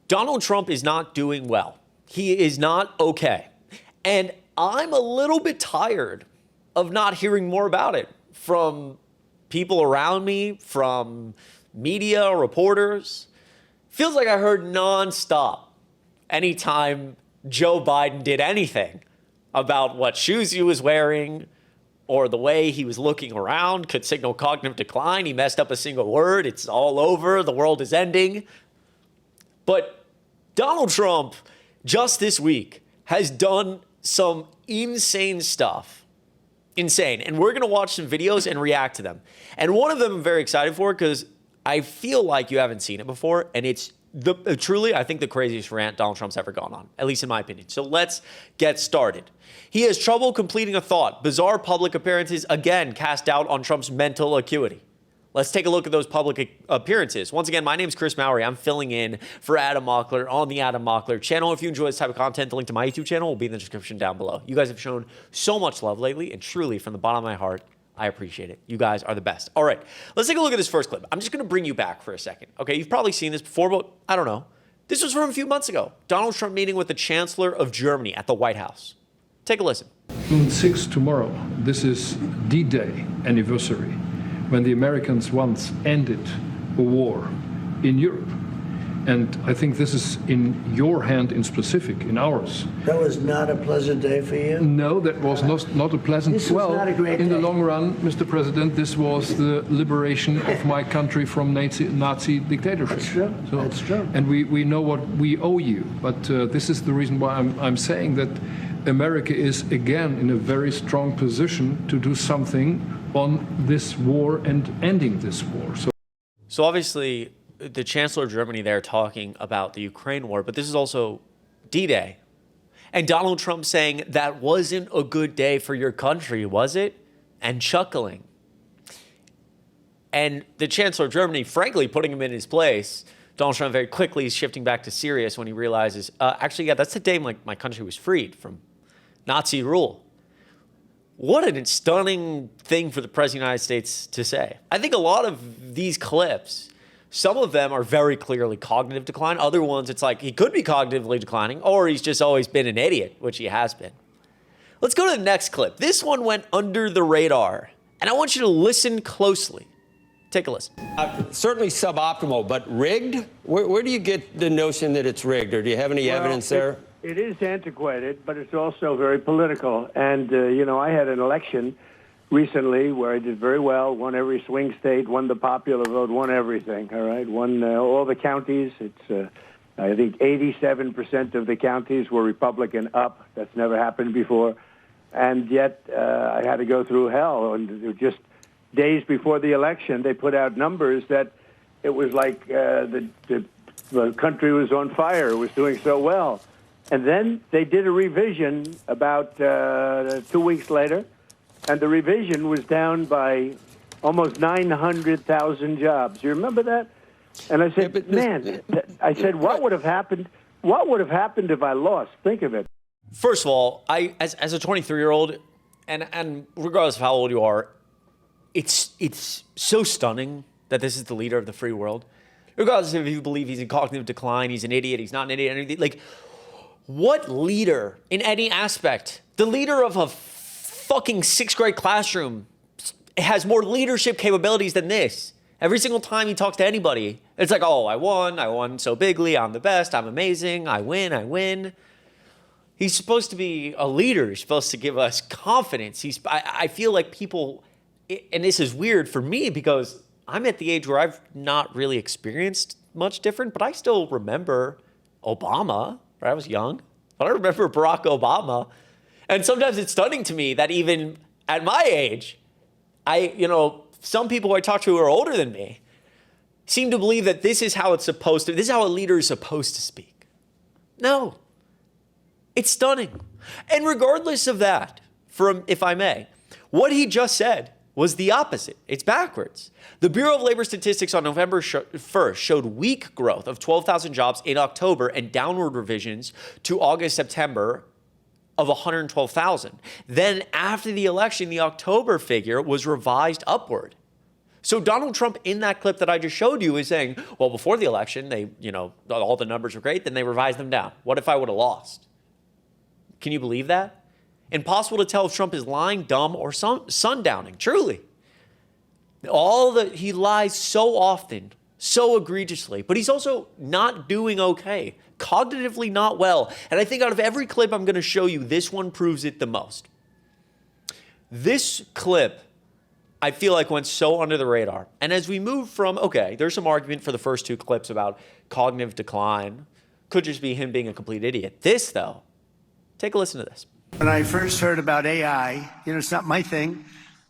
Donald Trump is not doing well. He is not okay. And I'm a little bit tired of not hearing more about it from people around me, from media, reporters. Feels like I heard nonstop anytime Joe Biden did anything about what shoes he was wearing or the way he was looking around could signal cognitive decline. He messed up a single word. It's all over. The world is ending. But Donald Trump, just this week, has done some insane stuff. Insane. And we're going to watch some videos and react to them. And one of them I'm very excited for because I feel like you haven't seen it before. And it's truly, I think, the craziest rant Donald Trump's ever gone on, at least in my opinion. So let's get started. He has trouble completing a thought. Bizarre public appearances again cast doubt on Trump's mental acuity. Let's take a look at those public appearances. Once again, my name is Chris Mowrey. I'm filling in for Adam Mockler on the Adam Mockler channel. If you enjoy this type of content, the link to my YouTube channel will be in the description down below. You guys have shown so much love lately, and truly, from the bottom of my heart, I appreciate it. You guys are the best. All right, let's take a look at this first clip. I'm just going to bring you back for a second. Okay, you've probably seen this before, but I don't know. This was from a few months ago. Donald Trump meeting with the Chancellor of Germany at the White House. Take a listen. June 6th tomorrow, this is D-Day anniversary, when the Americans once ended a war in Europe. And I think this is in your hand in specific, in ours. That was not a pleasant day for you? No, that was not a pleasant... This was not a great in day. the long run, Mr. President, this was the liberation of my country from Nazi dictatorship. That's true. So, that's true. And we know what we owe you. But this is the reason why I'm saying that America is, again, in a very strong position to do something on this war and ending this war. So obviously, the Chancellor of Germany there talking about the Ukraine war, but this is also D-Day. And Donald Trump saying that wasn't a good day for your country, was it? And chuckling. And the Chancellor of Germany, frankly, putting him in his place. Donald Trump very quickly is shifting back to serious when he realizes, actually, yeah, that's the day my country was freed from Nazi rule. What a stunning thing for the President of the United States to say. I think a lot of these clips, some of them are very clearly cognitive decline. Other ones, it's like he could be cognitively declining, or he's just always been an idiot, which he has been. Let's go to the next clip. This one went under the radar, and I want you to listen closely. Take a listen. Certainly suboptimal, but rigged? Where do you get the notion that it's rigged, or do you have any evidence there? It is antiquated, but it's also very political. And, I had an election recently where I did very well, won every swing state, won the popular vote, won everything, all right? Won all the counties. It's, I think, 87% of the counties were Republican up. That's never happened before. And yet I had to go through hell. And just days before the election, they put out numbers that it was like the country was on fire. It was doing so well. And then they did a revision about 2 weeks later, and the revision was down by almost 900,000 jobs. You remember that? And I said, what would have happened? What would have happened if I lost? Think of it. First of all, as a 23-year-old, and regardless of how old you are, it's so stunning that this is the leader of the free world. Regardless if you believe he's in cognitive decline, he's an idiot, he's not an idiot, anything like. What leader in any aspect, the leader of a fucking sixth grade classroom, has more leadership capabilities than this? Every single time he talks to anybody, it's like, oh, I won so bigly, I'm the best, I'm amazing, I win. He's supposed to be a leader. He's supposed to give us confidence. I feel like people, and this is weird for me because I'm at the age where I've not really experienced much different, but I still remember Obama. I was young, but I remember Barack Obama. And sometimes it's stunning to me that even at my age, some people I talk to who are older than me seem to believe that this is how it's supposed to, this is how a leader is supposed to speak. No, it's stunning. And regardless of that, if I may, what he just said was the opposite. It's backwards. The Bureau of Labor Statistics on November 1st showed weak growth of 12,000 jobs in October and downward revisions to August, September of 112,000. Then after the election, the October figure was revised upward. So Donald Trump in that clip that I just showed you is saying, well, before the election, they, all the numbers were great, then they revised them down. What if I would have lost? Can you believe that? Impossible to tell if Trump is lying, dumb, or sundowning, truly. He lies so often, so egregiously, but he's also not doing okay, cognitively not well. And I think out of every clip I'm going to show you, this one proves it the most. This clip, I feel like, went so under the radar. And as we move from, okay, there's some argument for the first two clips about cognitive decline. Could just be him being a complete idiot. This, though, take a listen to this. When I first heard about AI, it's not my thing.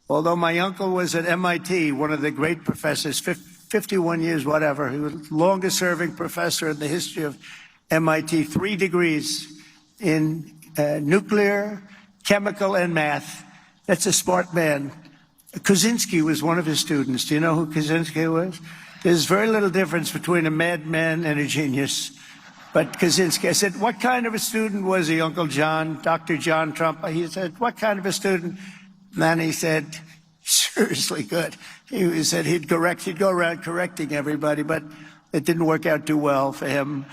Although my uncle was at MIT, one of the great professors, 51 years, whatever. He was the longest serving professor in the history of MIT, 3 degrees in nuclear, chemical, and math. That's a smart man. Kaczynski was one of his students. Do you know who Kaczynski was? There's very little difference between a madman and a genius. But Kaczynski, I said, what kind of a student was he, Uncle John, Dr. John Trump? He said, what kind of a student? And then he said, seriously good. He said he'd go around correcting everybody, but it didn't work out too well for him.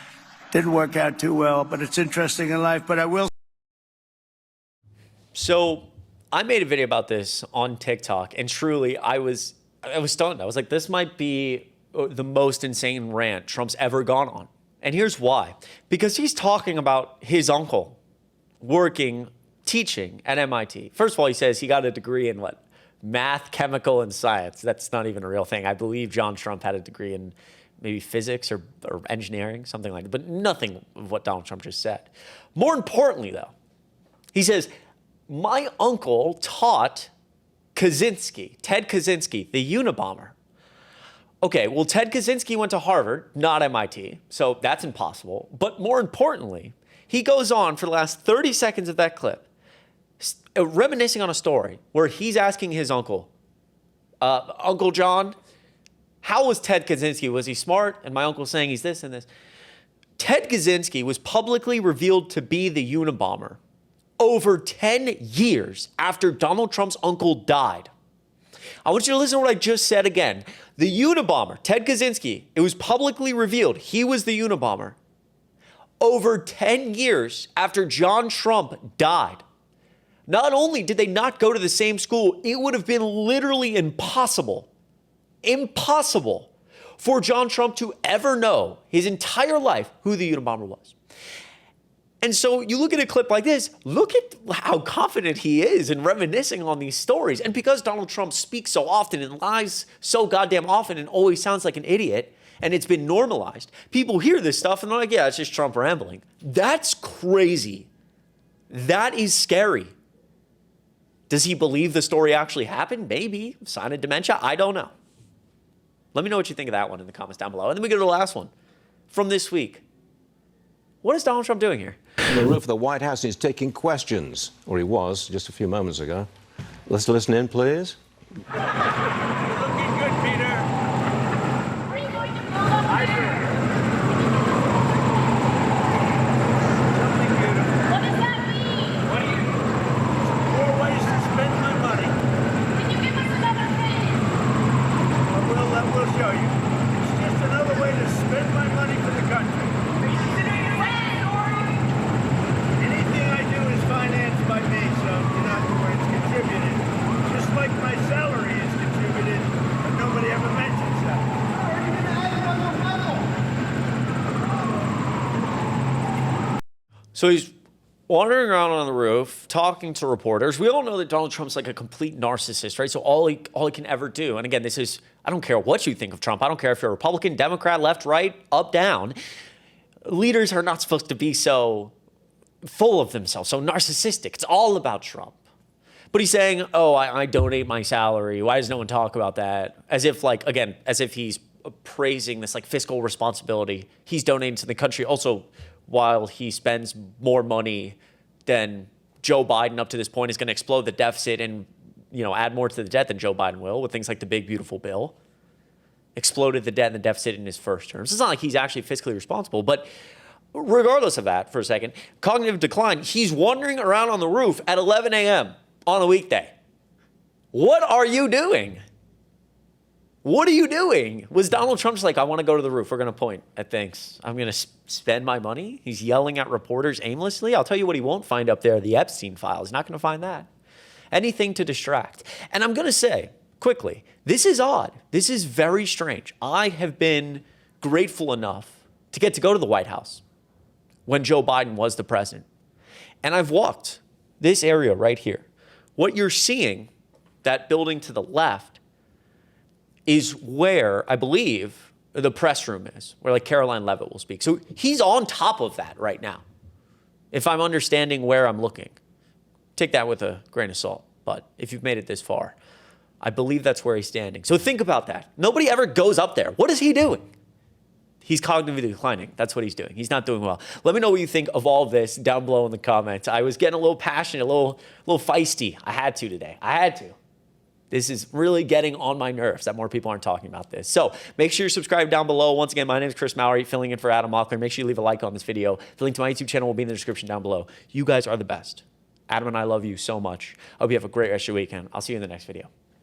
Didn't work out too well, but it's interesting in life. But I will. So I made a video about this on TikTok, and truly, I was stunned. I was like, this might be the most insane rant Trump's ever gone on. And here's why. Because he's talking about his uncle teaching at MIT. First of all, he says he got a degree in what? Math, chemical, and science. That's not even a real thing. I believe John Trump had a degree in maybe physics or engineering, something like that, but nothing of what Donald Trump just said. More importantly, though, he says, my uncle taught Kaczynski, Ted Kaczynski, the Unabomber. Okay, well, Ted Kaczynski went to Harvard, not MIT, so that's impossible. But more importantly, he goes on for the last 30 seconds of that clip, reminiscing on a story where he's asking his uncle, Uncle John, how was Ted Kaczynski? Was he smart? And my uncle's saying he's this and this. Ted Kaczynski was publicly revealed to be the Unabomber over 10 years after Donald Trump's uncle died. I want you to listen to what I just said again. The Unabomber, Ted Kaczynski, it was publicly revealed he was the Unabomber over 10 years after John Trump died. Not only did they not go to the same school, it would have been literally impossible for John Trump to ever know his entire life who the Unabomber was. And so you look at a clip like this, look at how confident he is in reminiscing on these stories. And because Donald Trump speaks so often and lies so goddamn often and always sounds like an idiot, and it's been normalized, people hear this stuff and they're like, yeah, it's just Trump rambling. That's crazy. That is scary. Does he believe the story actually happened? Maybe. Sign of dementia? I don't know. Let me know what you think of that one in the comments down below. And then we go to the last one from this week. What is Donald Trump doing here? The roof of the White House is taking questions, or he was just a few moments ago. Let's listen in, please. Looking good, Peter. Are you going to blow up there? Something beautiful. What does that mean? What do you... More ways to spend my money. Can you give us another thing? We'll show you. It's just another way to spend my money for the country. Anything I do is financed by me, so you're not worried. It's contributed. Just like my salary is contributed, but nobody ever mentions that. Are you going to add another level? So he's wandering around on the roof, talking to reporters. We all know that Donald Trump's like a complete narcissist, right? So all he can ever do, and again, I don't care what you think of Trump. I don't care if you're a Republican, Democrat, left, right, up, down. Leaders are not supposed to be so full of themselves, so narcissistic. It's all about Trump. But he's saying, oh, I donate my salary. Why does no one talk about that? As if he's praising this like fiscal responsibility he's donating to the country. Also, while he spends more money than Joe Biden up to this point, is going to explode the deficit and add more to the debt than Joe Biden will with things like the big, beautiful bill. Exploded the debt and the deficit in his first term. So it's not like he's actually fiscally responsible. But regardless of that, for a second, cognitive decline, he's wandering around on the roof at 11 a.m. on a weekday. What are you doing? What are you doing? Was Donald Trump's like, I want to go to the roof. We're going to point at things. I'm going to spend my money. He's yelling at reporters aimlessly. I'll tell you what he won't find up there, the Epstein files. He's not going to find that. Anything to distract. And I'm going to say quickly, this is odd. This is very strange. I have been grateful enough to get to go to the White House when Joe Biden was the president. And I've walked this area right here. What you're seeing, that building to the left, is where I believe the press room is, where like Caroline Leavitt will speak. So he's on top of that right now, if I'm understanding where I'm looking. Take that with a grain of salt, but if you've made it this far, I believe that's where he's standing. So think about that. Nobody ever goes up there. What is he doing? He's cognitively declining. That's what he's doing. He's not doing well. Let me know what you think of all of this down below in the comments. I was getting a little passionate, a little feisty. I had to today. I had to. This is really getting on my nerves that more people aren't talking about this. So make sure you subscribe down below. Once again, my name is Chris Mowrey, filling in for Adam Mockler. Make sure you leave a like on this video. The link to my YouTube channel will be in the description down below. You guys are the best. Adam and I love you so much. I hope you have a great rest of your weekend. I'll see you in the next video.